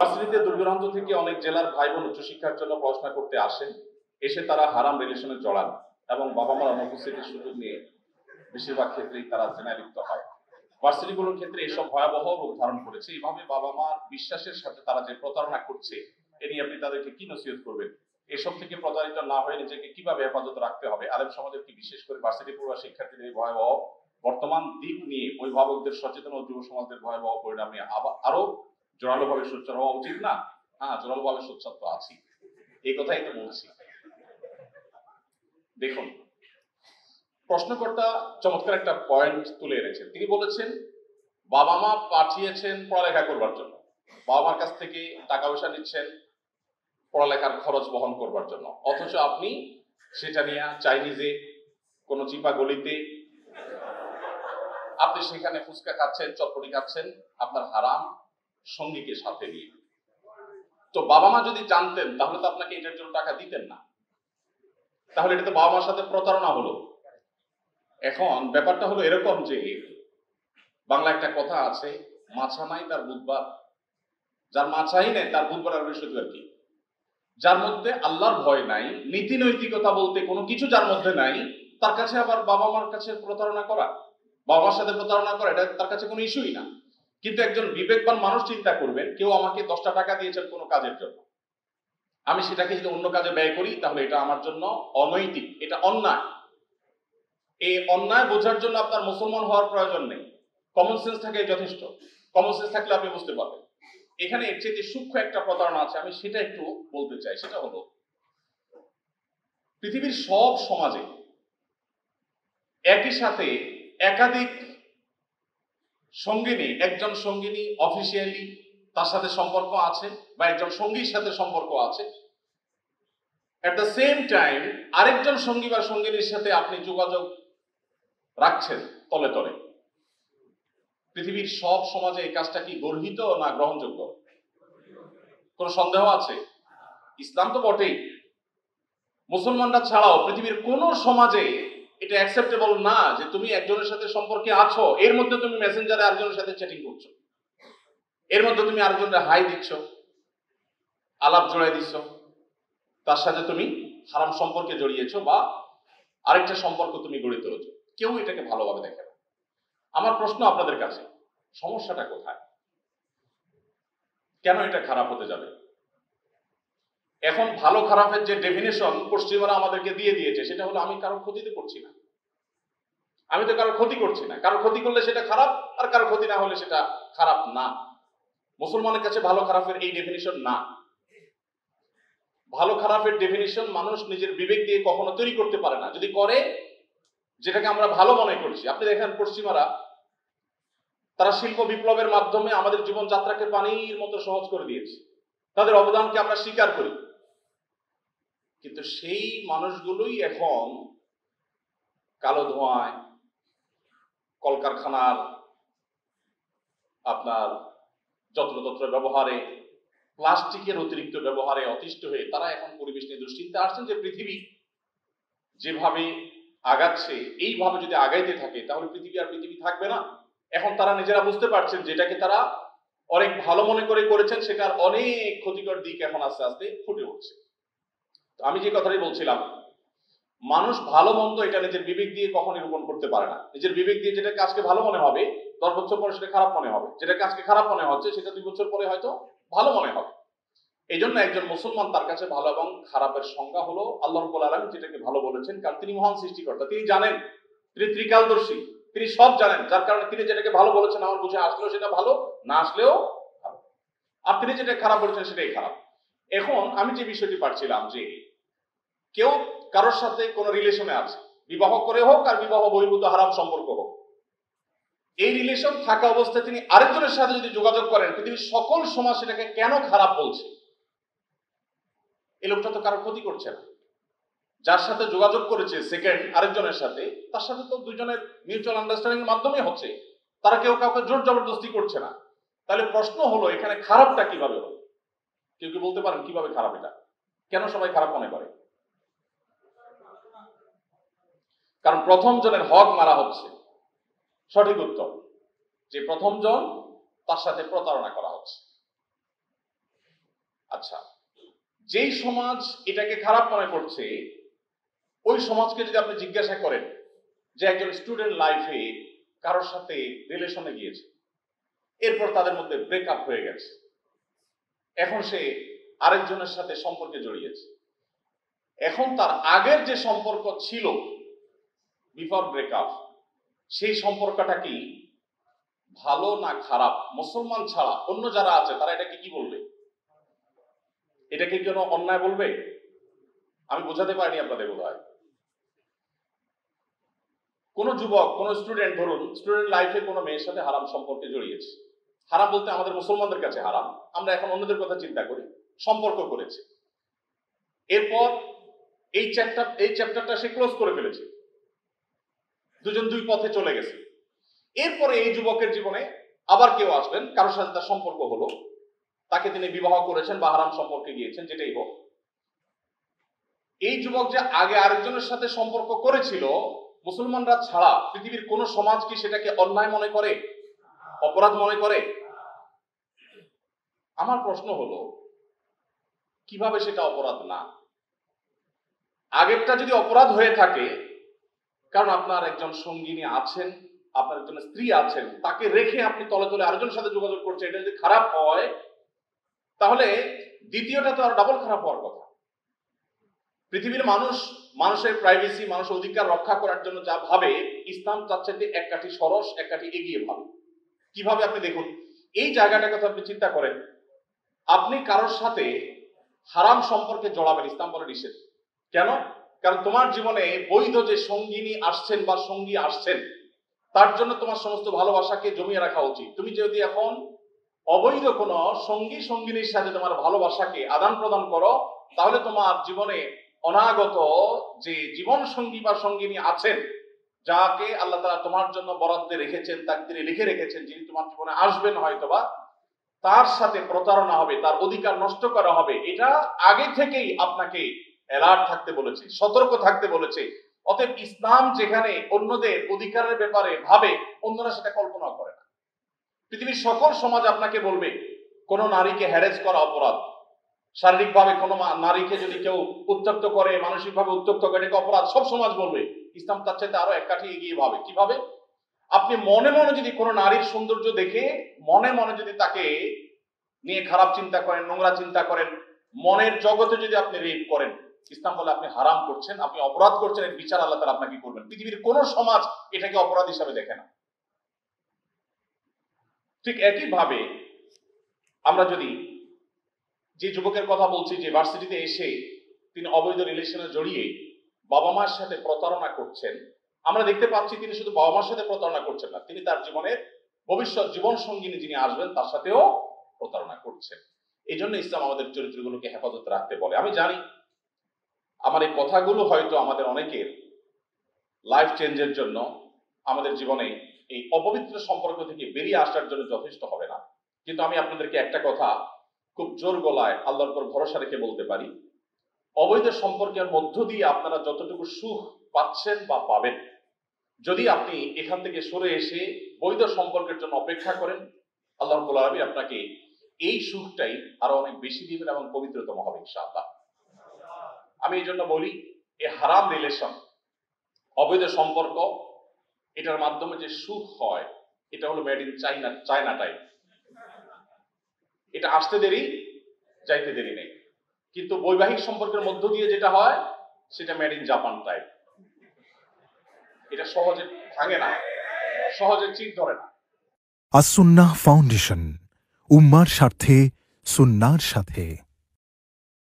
ভার্সিটিতে দূর-দূরান্ত থেকে অনেক জেলার ভাই বোন উচ্চশিক্ষার জন্য পড়াশোনা করতে আসেন। এসে তারা হারাম রিলেশনে জড়ান এবং বাবা মার অনুপস্থিতির সুযোগ নিয়ে বেশিরভাগ ক্ষেত্রেই তারা জেনায় লিপ্ত হয়। ভার্সিটিগুলোর ক্ষেত্রে এসব ভয়াবহ রূপ ধারণ করেছে। এইভাবে বাবা মার বিশ্বাসের সাথে তারা যে প্রতারণা করছে, এ নিয়ে আপনি তাদেরকে কি নসিহত করবেন? এসব থেকে প্রতারিত না হয়ে নিজেকে কিভাবে হেফাজত রাখতে হবে? আলেম সমাজের কি বিশেষ করে ভার্সিটি পড়ুয়া শিক্ষার্থীদের এই ভয়াবহ বর্তমান দিক নিয়ে অভিভাবকদের সচেতন ও যুব সমাজের ভয়াবহ পরিণাম নিয়ে আরো জোরালোভাবে সোচ্চার হওয়া উচিত না? হ্যাঁ, জোরালোভাবে সোচ্চার তো আছি, এই কথাই তো বলছি। দেখুন, প্রশ্নকর্তা চমৎকার একটা পয়েন্ট তুলে এনেছেন। তিনি বলেছেন বাবা মা পাঠিয়েছেন পড়ালেখা করবার জন্য, বাবা মার কাছ থেকে টাকা পয়সা নিচ্ছেন পড়ালেখার খরচ বহন করবার জন্য, অথচ আপনি সেটা নিয়ে চাইনিজে কোনো চিপা গলিতে আপনি সেখানে ফুচকা খাচ্ছেন, চটপটি খাচ্ছেন আপনার হারাম সঙ্গীকে সাথে নিয়ে। তো বাবা মা যদি জানতেন তাহলে তো আপনাকে এটার জন্য টাকা দিতেন না, তাহলে এটা তো বাবা মার সাথে প্রতারণা হলো। এখন ব্যাপারটা হলো এরকম যে বাংলা একটা কথা আছে, মাছা নাই তার বুধবার, যার মাছাই নেই তার বুধবার আর বৃহস্পতিবার কি? যার মধ্যে আল্লাহর ভয় নাই, নীতি নৈতিকতা বলতে কোনো কিছু যার মধ্যে নাই, তার কাছে আবার বাবা মার কাছে প্রতারণা করা, বাবা মার সাথে প্রতারণা করা, এটা তার কাছে কোনো ইস্যুই না। কিন্তু একজন বিবেকবান মানুষ চিন্তা করবেন, কেউ আমাকে 10টা টাকা দিয়েছেন কোনো কাজের জন্য, আমি সেটাকে যদি অন্য কাজে ব্যয় করি তাহলে এটা আমার জন্য অনৈতিক, এটা অন্যায়। এই অন্যায় বোঝার জন্য আপনার মুসলমান হওয়ার প্রয়োজন নেই, কমন সেন্স থাকে যথেষ্ট। কমন সেন্স থাকলে আপনি বুঝতে পারবেন। এখানে এর চেয়ে সূক্ষ্ম একটা প্রতারণা আছে, আমি সেটা একটু বলতে চাই। সেটা হলো পৃথিবীর সব সমাজে একই সাথে একাধিক সঙ্গিনী, একজন সঙ্গিনী অফিসিয়ালি তার সাথে সম্পর্ক আছে বা একজন সঙ্গীর সাথে সম্পর্ক আছে, এট দ্য সেম টাইম আরেকজন সঙ্গী বা সঙ্গিনীর সাথে আপনি যোগাযোগ রাখছেন তলে তলে। পৃথিবীর সব সমাজে এই কাজটা কি গর্হিত না গ্রহণযোগ্য? কোন সন্দেহ আছে? ইসলাম তো বটেই, মুসলমানরা ছাড়াও পৃথিবীর কোন সমাজে এটা অ্যাকসেপ্টেবল না যে তুমি একজনের সাথে সম্পর্কে আছো, এর মধ্যে তুমি মেসেঞ্জারে আরেকজনের সাথে চ্যাটিং করছো, এর মধ্যে তুমি আরেকজনের হাই দিচ্ছ, আলাপ জড়াই দিচ্ছ, তার সাথে তুমি হারাম সম্পর্কে জড়িয়েছো বা আরেকটা সম্পর্ক তুমি গড়ে তুলেছো। কেউ এটাকে ভালোভাবে দেখে না। আমার প্রশ্ন আপনাদের কাছে, সমস্যাটা কোথায়? কেন এটা খারাপ হতে যাবে? এখন ভালো খারাপের যে ডেফিনেশন পশ্চিমারা আমাদেরকে দিয়ে দিয়েছে সেটা হলো আমি কারো ক্ষতি তো করছি না, আমি তো কারো ক্ষতি করছি না, কারো ক্ষতি করলে সেটা খারাপ আর কারো ক্ষতি না হলে সেটা খারাপ না। মুসলমানের কাছে ভালো খারাপের এই ডেফিনিশন না। ভালো খারাপের ডেফিনিশন মানুষ নিজের বিবেক দিয়ে কখনো তৈরি করতে পারে না, যদি করে যেটাকে আমরা ভালো মনে করছি। আপনি দেখেন পশ্চিমারা তারা শিল্প বিপ্লবের মাধ্যমে আমাদের জীবনযাত্রাকে পানির মতো সহজ করে দিয়েছে, তাদের অবদানকে আমরা স্বীকার করি, কিন্তু সেই মানুষগুলোই এখন কালো ধোঁয়ায়, কলকারখানার আপনার যত্রতত্র ব্যবহারে, প্লাস্টিকের অতিরিক্ত ব্যবহারে অতিষ্ঠ হয়ে তারা এখন পরিবেশ নিয়ে দুশ্চিন্তা আসছেন যে পৃথিবী যেভাবে আগাচ্ছে এইভাবে যদি আগাইতে থাকে তাহলে পৃথিবী আর পৃথিবী থাকবে না। এখন তারা নিজেরা বুঝতে পারছেন যেটাকে তারা অনেক ভালো মনে করে করেছেন সেটার অনেক ক্ষতিকর দিক এখন আস্তে আস্তে ফুটে উঠছে। আমি যে কথাটাই বলছিলাম, মানুষ ভালো মন্দ এটা নিজের বিবেক দিয়ে কখনই রোপণ করতে পারে না। নিজের বিবেক দিয়ে যেটা আজকে ভালো মনে হবে 10 বছর পরে সেটা খারাপ মনে হবে, যেটাকে আজকে খারাপ মনে হচ্ছে সেটা 2 বছর পরে হয়তো ভালো মনে হবে। এই জন্য একজন মুসলমান তার কাছে ভালো এবং খারাপের সংজ্ঞা হলো আল্লাহ রাব্বুল আলামিন যেটাকে ভালো বলেছেন, কারণ তিনি মহান সৃষ্টিকর্তা, তিনি জানেন, তিনি ত্রিকালদর্শী, তিনি সব জানেন, যার কারণে তিনি যেটাকে ভালো বলেছেন আমার বুঝে আসলেও সেটা ভালো, না আসলেও ভালো। আর তিনি যেটা খারাপ বলেছেন সেটাই খারাপ। এখন আমি যে বিষয়টি পাচ্ছিলাম যে কেউ কারোর সাথে কোন রিলেশনে আছে, বিবাহ করে হোক আর বিবাহ বহির্ভূত হারাম সম্পর্ক হোক, এই রিলেশন থাকা অবস্থায় তিনি আরেকজনের সাথে যদি যোগাযোগ করেন, পৃথিবীর সকল সমাজ সেটাকে কেন খারাপ বলছে? এই লোকটা তো কারো ক্ষতি করছে না, যার সাথে যোগাযোগ করেছে সেকেন্ড আরেকজনের সাথে, তার সাথে তো দুজনের মিউচুয়াল আন্ডারস্ট্যান্ডিং এর মাধ্যমে হচ্ছে, তারা কেউ কাউকে জোর জবরদস্তি করছে না। তাহলে প্রশ্ন হলো এখানে খারাপটা কিভাবে হলো? কেউ কি বলতে পারেন কিভাবে খারাপ এটা? কেন সবাই খারাপ মনে করে? কারণ প্রথম জনের হক মারা হচ্ছে। সঠিক উত্তর যে প্রথম জন, তার সাথে প্রতারণা করা হচ্ছে। আচ্ছা, যেই সমাজ এটাকে খারাপ মনে করছে, ওই সমাজকে যদি আপনি জিজ্ঞাসা করেন যে একজন স্টুডেন্ট লাইফে কারোর সাথে রিলেশনে গিয়েছে, এরপর তাদের মধ্যে ব্রেকআপ হয়ে গেছে, এখন সে আরেকজনের সাথে সম্পর্কে জড়িয়েছে, এখন তার আগের যে সম্পর্ক ছিল বিফোর ব্রেকআপ, সেই সম্পর্কটা কি ভালো না খারাপ? মুসলমান ছাড়া অন্য যারা আছে তারা এটাকে কি বলবে? এটাকে কেন অন্যায় বলবে? আমি বোঝাতে পারিনি আপনাদের বোধহয়। কোন যুবক, কোন স্টুডেন্ট, ধরুন স্টুডেন্ট লাইফে কোনো মেয়ের সাথে হারাম সম্পর্কে জড়িয়েছে। হারাম বলতে আমাদের মুসলমানদের কাছে হারাম, আমরা এখন অন্যদের কথা চিন্তা করি। সম্পর্ক করেছে, এরপর এই চ্যাপ্টারটা সে ক্লোজ করে ফেলেছে, দুজন দুই পথে চলে গেছে। এরপরে এই যুবকের জীবনে আবার কেউ আসলেন, কারোর সাথে তার সম্পর্ক হলো, তাকে তিনি বিবাহ করেছেন বা হারাম সম্পর্কে গিয়েছেন, যেটাই হোক। এই যুবক যে আগে আরেকজনের সাথে সম্পর্ক করেছিল, মুসলমানরা ছাড়া পৃথিবীর কোন সমাজ কি সেটাকে অন্যায় মনে করে, অপরাধ মনে করে? আমার প্রশ্ন হলো, কিভাবে সেটা অপরাধ না? আগেরটা যদি অপরাধ হয়ে থাকে, কারণ আপনার একজন সঙ্গিনী আছেন, আপনার একজন স্ত্রী আছেন, তাকে রেখে আপনি তলে তলে আরেকজনের সাথে যোগাযোগ করছেন, এটা যদি খারাপ হয়, তাহলে দ্বিতীয়টা তো আর ডাবল খারাপ হওয়ার কথা। পৃথিবীর মানুষ মানুষের প্রাইভেসি, মানুষের অধিকার রক্ষা করার জন্য যা ভাবে, ইসলাম তার চাইতে এক কাঠি সরস, এক কাঠি এগিয়ে ভাবে। কিভাবে? আপনি দেখুন, এই জায়গাটার কথা আপনি চিন্তা করেন। আপনি কারোর সাথে হারাম সম্পর্কে জড়াবেন, ইসলাম বলে নিষেধ। কেন? কারণ তোমার জীবনে বৈধ যে সঙ্গিনী আসছেন বা সঙ্গী আসছেন, তার জন্য তোমার সমস্ত ভালোবাসাকে জমিয়ে রাখা উচিত। তুমি যদি এখন অবৈধ কোনো সঙ্গী সঙ্গিনীর সাথে তোমার ভালোবাসাকে আদান প্রদান করো, তাহলে তোমার জীবনে অনাগত যে জীবন সঙ্গী বা সঙ্গিনী আছেন, যাকে আল্লাহ তাআলা তোমার জন্য বরাদ্দে রেখেছেন, তাকদীরে লিখে রেখেছেন, যিনি তোমার জীবনে আসবেন হয়তোবা, তার সাথে প্রতারণা হবে, তার অধিকার নষ্ট করা হবে। এটা আগে থেকেই আপনাকে অ্যালার্ট থাকতে বলেছে, সতর্ক থাকতে বলেছে। অতএব ইসলাম যেখানে অন্যদের অধিকারের ব্যাপারে ভাবে, অন্যরা সেটা কল্পনা করে না। পৃথিবীর সকল সমাজ আপনাকে বলবে কোন নারীকে হ্যারেস করা অপরাধ, শারীরিকভাবে কোনো নারীকে যদি কেউ উত্ত্যক্ত করে, মানসিকভাবে উত্ত্যক্ত করে, এটাকে অপরাধ। সব সমাজ বলবে। ইসলাম তার চাইতে আরো এক কাঠি এগিয়ে ভাবে। কিভাবে? আপনি মনে মনে যদি কোনো নারীর সৌন্দর্য দেখে মনে মনে যদি তাকে নিয়ে খারাপ চিন্তা করেন, নোংরা চিন্তা করেন, মনের জগতে যদি আপনি রেপ করেন, ইসলাম বলে আপনি হারাম করছেন, আপনি অপরাধ করছেন, এর বিচার আল্লাহ তাআলা আপনাকে করবেন। পৃথিবীর কোন সমাজ এটাকে অপরাধ হিসাবে দেখে না। ঠিক একই ভাবে আমরা যদি যে যুবকের কথা বলছি, যে ভার্সিটিতে এসে তিনি অবৈধ রিলেশনে জড়িয়ে বাবা মার সাথে প্রতারণা করছেন, আমরা দেখতে পাচ্ছি তিনি শুধু বাবা মার সাথে প্রতারণা করছেন না, তিনি তার জীবনের ভবিষ্যৎ জীবন সঙ্গিনী যিনি আসবেন তার সাথেও প্রতারণা করছেন। এই জন্য ইসলাম আমাদের চরিত্রগুলোকে হেফাজত রাখতে বলে। আমি জানি আমার এই কথাগুলো হয়তো আমাদের অনেকের লাইফ চেঞ্জের জন্য, আমাদের জীবনে এই অপবিত্র সম্পর্ক থেকে বেরিয়ে আসার জন্য যথেষ্ট হবে না, কিন্তু আমি আপনাদেরকে একটা কথা খুব জোর গলায় আল্লাহর উপর ভরসা রেখে বলতে পারি, অবৈধ সম্পর্কের মধ্য দিয়ে আপনারা যতটুকু সুখ পাচ্ছেন বা পাবেন, যদি আপনি এখান থেকে সরে এসে বৈধ সম্পর্কের জন্য অপেক্ষা করেন, আল্লাহ রাব্বুল আলামিন আপনাকে এই সুখটাই আরো অনেক বেশি দিবেন এবং পবিত্রতম হবে ইনশাআল্লাহ। আমি এই জন্য বলি, এই হারাম রিলেশন, অবৈধ সম্পর্ক, এটার মাধ্যমে যে সুখ হয়, এটা হলো মেড ইন চায়না টাইপ। এটা আসতে দেরি, যাইতে দেরি নেই। কিন্তু বৈবাহিক সম্পর্কের মধ্য দিয়ে যেটা হয়, সেটা মেড ইন জাপান টাইপ। এটা সহজে ভাঙে না, সহজে চির ধরে না। আস-সুন্নাহ ফাউন্ডেশন, উম্মার স্বার্থে সুন্নাহর সাথে।